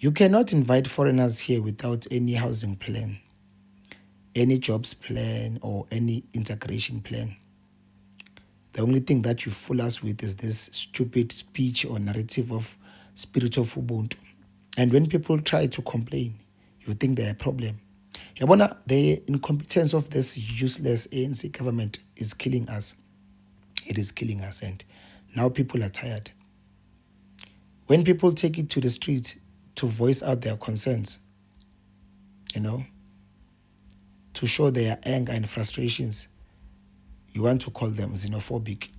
You cannot invite foreigners here without any housing plan, any jobs plan, or any integration plan. The only thing that you fool us with is this stupid speech or narrative of spirit of Ubuntu. And when people try to complain, you think they're a problem. Yabona, the incompetence of this useless ANC government is killing us. It is killing us, and now people are tired. When people take it to the street to voice out their concerns, to show their anger and frustrations, you want to call them xenophobic.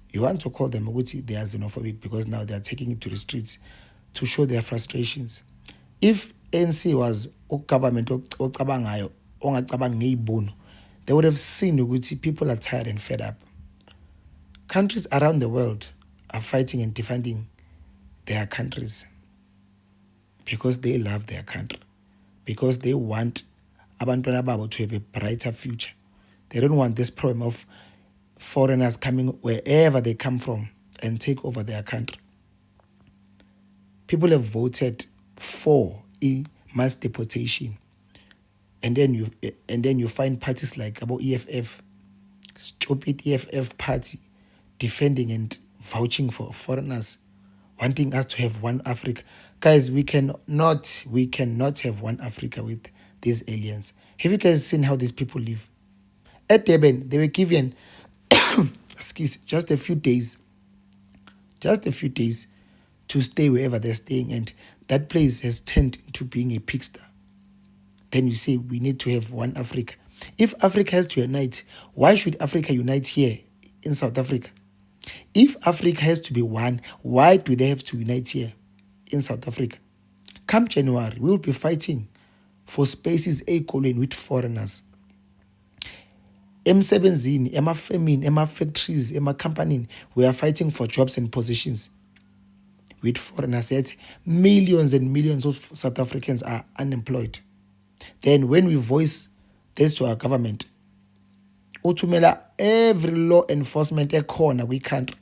You want to call them they are xenophobic because now they are taking it to the streets to show their frustrations. If ANC was a government, they would have seen ukuthi people are tired and fed up. Countries around the world are fighting and defending their countries because they love their country, because they want abantwana babo to have a brighter future. They don't want this problem of foreigners coming wherever they come from and take over their country. People have voted for a mass deportation, and then you find parties like about EFF, stupid EFF party, defending and vouching for foreigners, wanting us to have one Africa. Guys, we cannot have one Africa with these aliens. Have you guys seen how these people live? At Durban, they were given just a few days to stay wherever they're staying, and that place has turned into being a pigsty. Then you say we need to have one Africa. If Africa has to unite, why should Africa unite here in South Africa? If Africa has to be one, why do they have to unite here in South Africa? Come January, we will be fighting for spaces equaling with foreigners. Emsebenzini, emafemini, emafactories, emacompany, we are fighting for jobs and positions with foreigners. Yet millions and millions of South Africans are unemployed. Then when we voice this to our government, uthumela every law enforcement ekhona we-country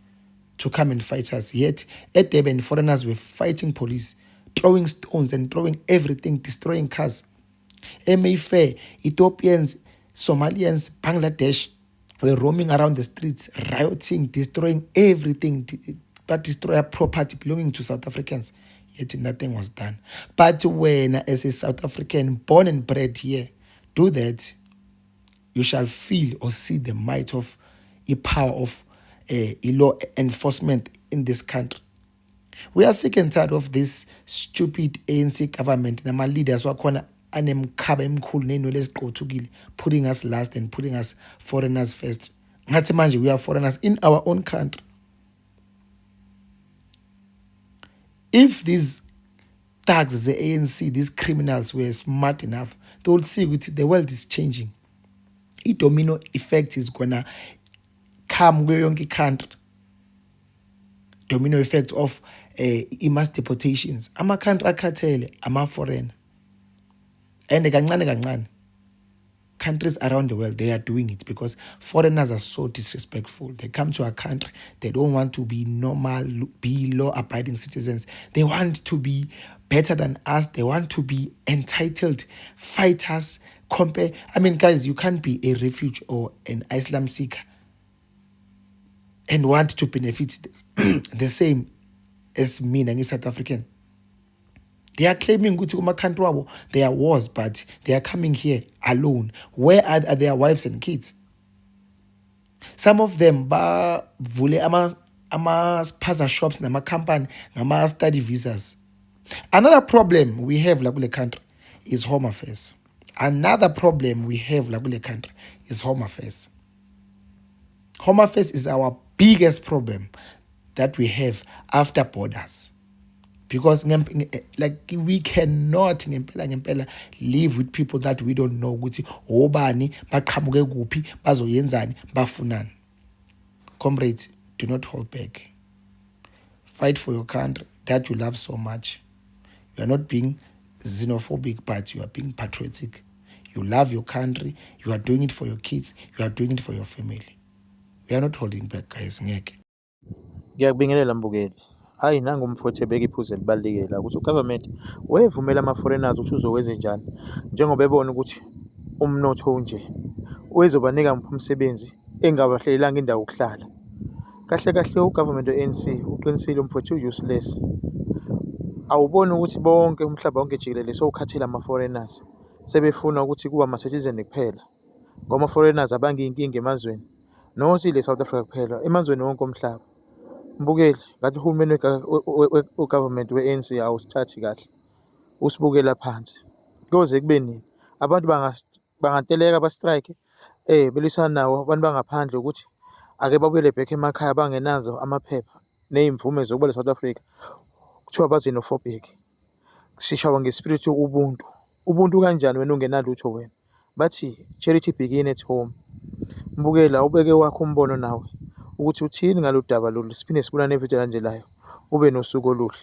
to come and fight us. Yet at Durban, foreigners were fighting police, throwing stones and throwing everything, destroying cars. Mayfair, Ethiopians, Somalians, Bangladesh were roaming around the streets, rioting, destroying everything, but destroy property belonging to South Africans. Yet nothing was done. But when, as a South African born and bred here, do that, you shall feel or see the might of the power of law enforcement in this country. We are sick and tired of this stupid ANC government. Nama leaders wakhona anemkhaba emkhulu nenwele eziqothukile, putting us last and putting us foreigners first. Ngathi manje we are foreigners in our own country. If these thugs, the ANC, these criminals were smart enough, they would see that the world is changing. A domino effect is gonna come kuyonke country. Domino effect of mass deportations. Ama-country akhathele, ama-foreign. And kancane, countries around the world, they are doing it because foreigners are so disrespectful. They come to our country, they don't want to be normal, be law-abiding citizens. They want to be better than us. They want to be entitled, fighters, compare. I mean, guys, you can't be a refugee or an Islam seeker and want to benefit the same as me and South African. They are claiming that there are wars, but they are coming here alone. Where are their wives and kids? Some of them vule ama spaza shops nama company nama study visas. Another problem we have la kule country is home affairs. Another problem we have la kule country is home affairs. Home affairs is our biggest problem that we have after borders. Because like we cannot ngempela live with people that we don't know ukuthi obani baqhamuke kuphi bazoyenzani bafunani. Comrades, do not hold back. Fight for your country that you love so much. You are not being xenophobic, but you are being patriotic. You love your country. You are doing it for your kids. You are doing it for your family. We are not holding back, guys. Ngeke. Ngiyakubingelela Mbukeli. Hhayi, nangu umfowethu ebeka iphuzu elibalulekile la ukuthi u-government wayevumela ama-foreigners ukuthi uzokwenze njani njengoba ebona ukuthi umnotho unje, wezobanika muphi umsebenzi engabahlelelanga indawo yokuhlala. Kahle kahle u-government we-ANC uqinisile umfowethu u-useless. Awuboni ukuthi bonke umhlaba wonke jikelele sowukhathele ama-foreigners, sebefuna ukuthi kube ama-citizen kuphela ngoba ama-foreigners abanga iy'nkinga emazweni, not ile South Africa kuphela, emazweni wonke omhlaba. Mbukele ngathi uhulumeni u-government we-ANC awusithathi kahle, usibukela phansi. Koze kube nini? Abantu bangateleka ba-strike, belisana nawo abantu bangaphandle ukuthi ake babuyele back emakhaya bangenazo amaphepha ney'mvume zokuba e-South Africa, kuthiwa ba-xenophobic. Sishawa nge-spirit ubuntu. Ubuntu kanjani wena ungenalutho wena? Bathi charity begin at home. Mbukela ubeke wakho umbono nawe ukuthi uthini ngalo daba lolu, siphinde sibonane evideo elandelayo. Ube nosuku oluhle.